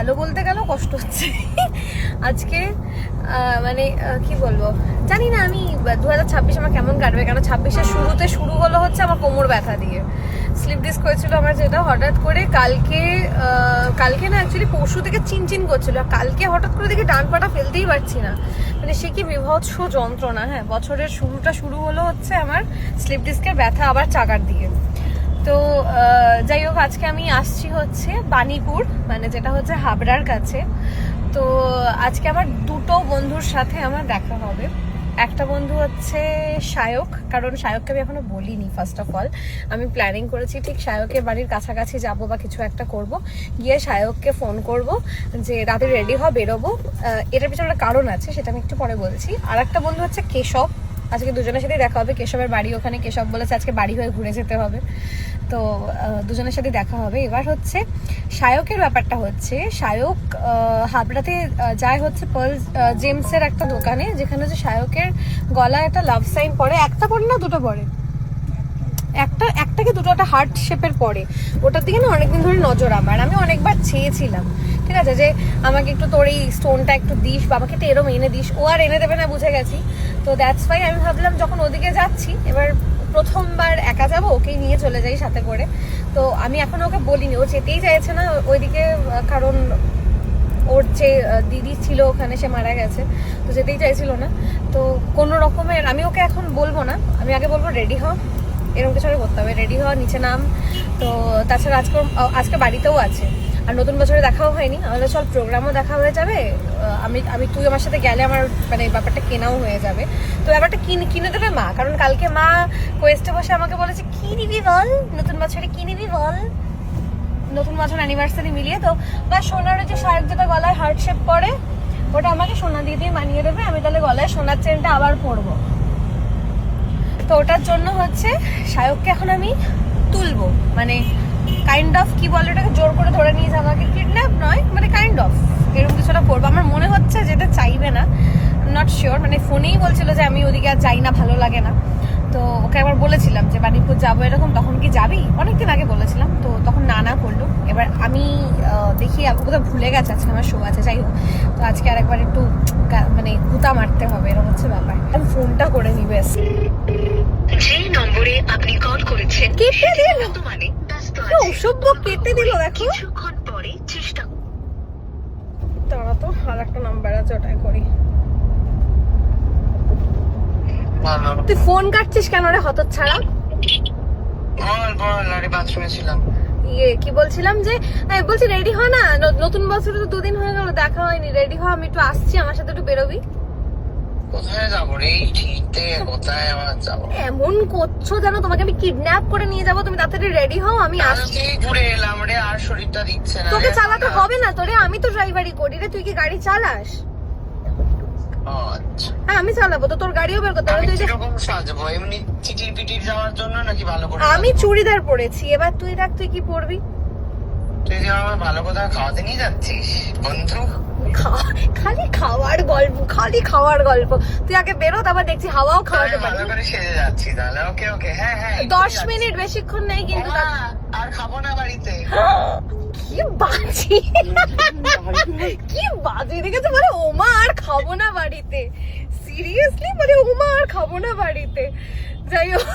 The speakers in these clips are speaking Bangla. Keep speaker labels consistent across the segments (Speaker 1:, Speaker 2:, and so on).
Speaker 1: হ্যালো বলতে গেলেও কষ্ট হচ্ছে আজকে। মানে কি বলবো জানি না আমি 2026 আমার কেমন কাটবে, কারণ 26-এর শুরুতে শুরু হলো হচ্ছে আমার কোমর ব্যথা দিয়ে। স্লিপ ডিস্ক হয়েছিল আমার, যেটা হঠাৎ করে কালকে না অ্যাকচুয়ালি পরশু থেকে চিনচিন করছিল, আর কালকে হঠাৎ করে দেখি ডান পাটা ফেলতেই পারছি না। মানে সে কি বিভৎস যন্ত্রণা। হ্যাঁ, বছরের শুরু হলো হচ্ছে আমার স্লিপ ডিস্কের ব্যথা আবার চাকার দিকে। তো যাই হোক, আজকে আমি আসছি হচ্ছে বাণীপুর, মানে যেটা হচ্ছে হাবড়ার কাছে। তো আজকে আমার দুটো বন্ধুর সাথে আমার দেখা হবে। একটা বন্ধু হচ্ছে সায়ক, কারণ সায়ককে আমি এখনো বলিনি। ফার্স্ট অফ অল আমি প্ল্যানিং করেছি ঠিক সায়কের বাড়ির কাছাকাছি যাব বা কিছু একটা করব, গিয়ে সায়ককে ফোন করব যে রাতে রেডি হ, বেরোবো। এটার পিছনে একটা কারণ আছে, সেটা আমি একটু পরে বলছি। আর একটা বন্ধু হচ্ছে কেশব, আজকে দুজনের সাথেই দেখা হবে। কেশবের বাড়ি ওখানে, কেশব বলেছে আজকে বাড়ি হয়ে ঘুরে যেতে হবে, তো দুজনের সাথে দেখা হবে। এবার হচ্ছে সায়কের ব্যাপারটা হচ্ছে, সায়ক হাবড়াতে যায় হচ্ছে পার্ল জেমসের একটা দোকানে, যেখানে হচ্ছে সায়কের গলায় একটা লাভ সাইন পরে, একটা পরে না দুটো পরে, একটা কি দুটো, একটা হার্ট শেপের পরে। ওটার দিকে না অনেকদিন ধরে নজর আমার, আমি অনেকবার চেয়েছিলাম ঠিক আছে যে আমাকে একটু তোর এই স্টোনটা একটু দিস বা আমাকে একটু এরম এনে দিস। ও আর এনে দেবে না, বুঝে গেছি। তো দ্যাটস ওয়াই আমি ভাবলাম যখন ওদিকে যাচ্ছি, এবার প্রথমবার একা যাবো, ওকেই নিয়ে চলে যাই সাথে করে। তো আমি এখন ওকে বলিনি, ও যেতেই চাইছে না ওইদিকে, কারণ ওর যে দিদি ছিল ওখানে, সে মারা গেছে, তো যেতেই চাইছিল না। তো কোনো রকমের আমি ওকে এখন বলবো না, আমি আগে বলবো রেডি হ, এরকম কিছু করতে হবে, রেডি হওয়া, নিচে নাম। তো তাছাড়া আজকে বাড়িতে আছে, আর নতুন বছরে দেখাও হয়নি, আমাদের চল প্রোগ্রামও দেখা হয়ে যাবে। আমি তুই আমার সাথে গেলে আমার মানে ব্যাপারটা কেনাও হয়ে যাবে। তো ব্যাপারটা কিনে দেবে মা, কারণ কালকে মা কোয়েস্টে বসে আমাকে বলেছে কি নিবি বল, নতুন বছরে কি নিবি বল, নতুন বছর অ্যানিভার্সারি মিলিয়ে। তো বা সোনার যে শাড়ি যেটা গলায় হার্ট শেপ পরে, ওটা আমাকে সোনা দিয়ে মানিয়ে দেবে, আমি তাহলে গলায় সোনার চেনটা আবার পরবো। তো ওটার জন্য হচ্ছে সায়ককে এখন আমি তুলবো, মানে কাইন্ড অফ কি বলে ওটাকে, জোর করে ধরে নিয়ে যাওয়াকে, কিডন্যাপ নয় মানে কাইন্ড অফ এরকম কিছুটা করবো। আমার মনে হচ্ছে যেটা চাইবে না, নট শিওর, মানে ফোনেই বলছিল যে আমি ওদিকে আর যাই না, ভালো লাগে না। তো ওকে একবার বলেছিলাম যে বাণীপুর যাবো এরকম, তখন কি যাবি, অনেকদিন আগে বলেছিলাম, তো তখন না করলো। এবার আমি দেখি কোথাও ভুলে গেছে, আজকে আমার শো আছে, যাই হোক। তো আজকে আরেকবার একটু মানে গুতা মারতে হবে, এরকম হচ্ছে ব্যাপার। আমি ফোনটা করে নিবে,
Speaker 2: যে নম্বরে আপনি কল করেছেন
Speaker 1: কেটে দিল,
Speaker 2: বর্তমানে ব্যস্ত
Speaker 1: কি অসভ্য, কেটে দিল। দেখো
Speaker 2: কিছুক্ষণ পরে চেষ্টা
Speaker 1: তারা তো আর একটা নাম্বার আছে, ওটাই করি। তুই ফোন কাটছিস কেন রে হতচ্ছাড়া?
Speaker 3: বল আরে বাথরুমে ছিলাম।
Speaker 1: কি বলছিলাম যে বলছি রেডি হ না, নতুন বছরে তো 2 দিন হয়ে গেল, দেখা হয়নি, রেডি হ, আমি একটু আসছি, আমার সাথে একটু বেরোবি।
Speaker 3: কোথায় যাবো রে, এই শীতে কোথায় আবার যাবো?
Speaker 1: এমন করছো যেন তোমাকে আমি কিডন্যাপ করে নিয়ে যাবো, তুমি তাড়াতাড়ি রেডি হও, আমি আসছি।
Speaker 3: ঘুরে এলাম রে, আর শরীরটা দিচ্ছে না।
Speaker 1: তোকে চালাতে হবে না তোরে, আমি তো ড্রাইভারি করি রে, তুই কি গাড়ি চালাস?
Speaker 3: আচ্ছা
Speaker 1: হ্যাঁ আমি চালাবো, তো তোর গাড়িও বের করতে হবে। তুই
Speaker 3: কিরকম সাজবো, এমনি চিটির পিটির যাওয়ার জন্য নাকি ভালো করে?
Speaker 1: আমি চুড়িদার পরেছি, এবার তুই দেখ তুই কি পরবি।
Speaker 3: তুই যে আমার ভালো কোথাও খাওয়াতে নিয়ে যাচ্ছিস বন্ধু?
Speaker 1: খালি খাওয়ার গল্প, তুই আগে বেরো, তারপর দেখছি হাওয়াও খাওয়াতে পারি।
Speaker 3: ভালো করে সেজে যাচ্ছি তাহলে, ওকে ওকে, হ্যাঁ হ্যাঁ
Speaker 1: 10 মিনিট বেশিক্ষণ নেই কিন্তু।
Speaker 3: আর খাবো না বাড়িতে।
Speaker 1: কি বাজে কি বাজে দেখেছো, বলে ওমা আর খাবো না বাড়িতে, সিরিয়াসলি মানে ওমা আর খাবো না বাড়িতে। যাই হোক,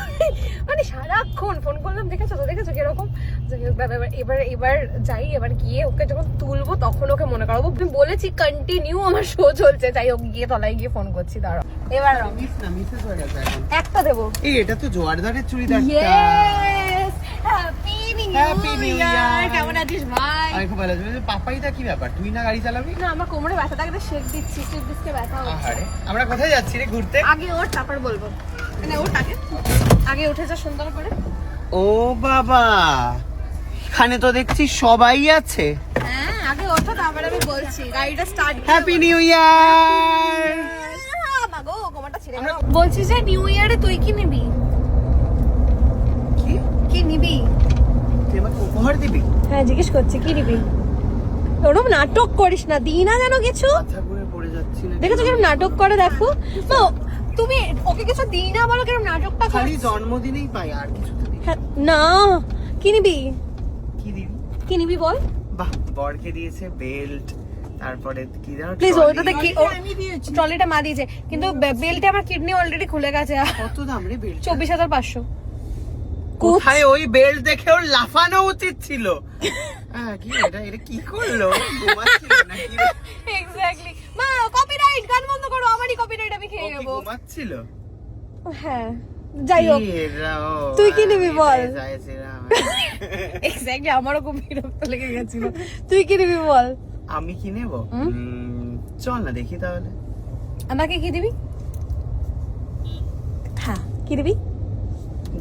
Speaker 1: মানে সারাক্ষণ ফোন করলাম, দেখেছো কিরকম। যাই হোক এবার যাই, এবার গিয়ে ওকে যখন তুলবো তখন ওকে মনে করাবো। আমি বলেছি কন্টিনিউ আমার শো চলছে, যাই হোক গিয়ে তলায় গিয়ে ফোন করছি, দাঁড়াও। এবার একটা দেবো।
Speaker 3: এই এটা তো জোয়ারদারের চুড়িদারটা।
Speaker 1: ইয়েস, হ্যাপি নিউ ইয়ার, কেমন আছিস ভাই?
Speaker 3: আমি খুব ভালো আছি। পাপাইটা কি ব্যাপার, তুই না গাড়ি চালাবি?
Speaker 1: না আমার কোমরে ব্যথা থাকলে শেক দিচ্ছি, স্লিপ ডিস্কে ব্যথা হচ্ছে।
Speaker 3: আরে আমরা কোথায় যাচ্ছি রে ঘুরতে?
Speaker 1: আগে ওর, তারপর বলবো। মানে ওর আগে উঠে যা সুন্দর করে।
Speaker 3: ও বাবা, এখানে তো দেখছি সবাই আছে।
Speaker 1: হ্যাঁ আগে ওঠো, তারপরে আমি বলছি। গাড়িটা স্টার্ট।
Speaker 3: Happy new year.
Speaker 1: মাগো কোমরটা ছিঁড়ে গেল। বলছি যে নিউ ইয়ারে তুই কি নিবি? কি নিবি?
Speaker 3: তুই আমাকে উপহার দিবি?
Speaker 1: হ্যাঁ জিজ্ঞেস করছি কি নিবি। ওরকম নাটক করিস না, দিই না যেন কিছু।
Speaker 3: আচ্ছা করে পড়ে যাচ্ছি না।
Speaker 1: দেখেছো কিরকম নাটক করে, দেখো। তুমি ওকে কিছু দিই না বলো, কিরকম নাটকটা করে।
Speaker 3: খালি জন্মদিনেই পাই, আর কিছু তো দিই
Speaker 1: না। কি নিবি?
Speaker 3: কি দিবি?
Speaker 1: কি নিবি বল।
Speaker 3: বাহ, বরকে দিয়েছে বেল্ট, তারপরে কি জানো
Speaker 1: প্লিজ
Speaker 3: trolley।
Speaker 1: ওটাতে কি ট্রলিটা মা দিয়েছে, কিন্তু বেল্টে আমার কিডনি অলরেডি খুলে গেছে।
Speaker 3: কত দাম রে বেল্ট?
Speaker 1: 24,500।
Speaker 3: কোথায় ওই বেল্ট দেখে ওর লাফানো উচিত ছিল। হ্যাঁ, কি এটা এটা কি করলো? ঘুমাচ্ছিল নাকি?
Speaker 1: এক্স্যাক্টলি। মা কপিরাইট, গান বন্ধ করো, আমারই কপিরাইট, আমি খেয়ে
Speaker 3: ও কি
Speaker 1: নেবো।
Speaker 3: ঘুমাচ্ছিল?
Speaker 1: হ্যাঁ, যাই হোক,
Speaker 3: কি এরা, ও,
Speaker 1: তুই কি নিবি বল?
Speaker 3: চাইছিলাম।
Speaker 1: এক্স্যাক্টলি, আমারও খুব বিরক্ত লেগে গেছিল। তুই কি নিবি বল?
Speaker 3: আমি কি নেবো? চল না দেখি তাহলে।
Speaker 1: আমাকে কি দিবি? হ্যাঁ, কি দিবি?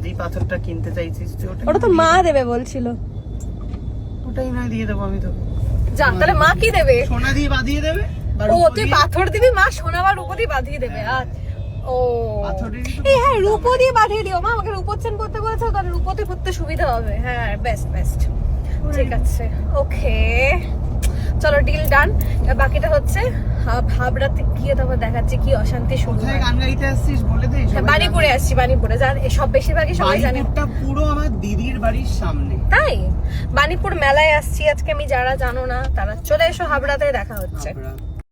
Speaker 3: যে পাথরটা কিনতে চাইছিস তুই,
Speaker 1: ওটা তো মা দেবে বলছিল।
Speaker 3: ওটাই নয় দিয়ে দেবো আমি তোকে।
Speaker 1: যা, তাহলে মা কি দেবে?
Speaker 3: সোনা দিয়ে বাঁধিয়ে দেবে। বা
Speaker 1: ও,
Speaker 3: রূপো
Speaker 1: তুই
Speaker 3: দিয়ে।
Speaker 1: পাথর দিবি, মা সোনা বা রূপো দিয়ে বাঁধিয়ে দেবে।
Speaker 3: হ্যাঁ।
Speaker 1: ও,
Speaker 3: পাথরেরই তো
Speaker 1: এই হ্যাঁ,
Speaker 3: পছন্দ
Speaker 1: রূপো
Speaker 3: আমার।
Speaker 1: দিয়ে বাঁধিয়ে দিও মা, আমাকে রূপোচ্ছেন করতে বলেছো, তাহলে রূপোতে করতে সুবিধা হবে। হ্যাঁ, বেস্ট বেস্ট, ঠিক আছে, ওকে, চলো ডিল ডান। বাকিটা হচ্ছে হাবড়াতে গিয়ে তারপর দেখাচ্ছি কি অশান্তি শুরু
Speaker 3: কোথায়
Speaker 1: হয়।
Speaker 3: গান গাইতে আসছিস বলে দে।
Speaker 1: হ্যাঁ, বাণীপুরে আসছি, বাণীপুরে। জান সব বেশিরভাগই সবাই জানে।
Speaker 3: বাড়িটা পুরো আমার দিদির বাড়ির সামনে।
Speaker 1: তাই বাণীপুর মেলায় আসছি আজকে আমি, যারা জানো না তারা চলে এসো, হাবড়াতে দেখা হচ্ছে।
Speaker 3: হাবড়া।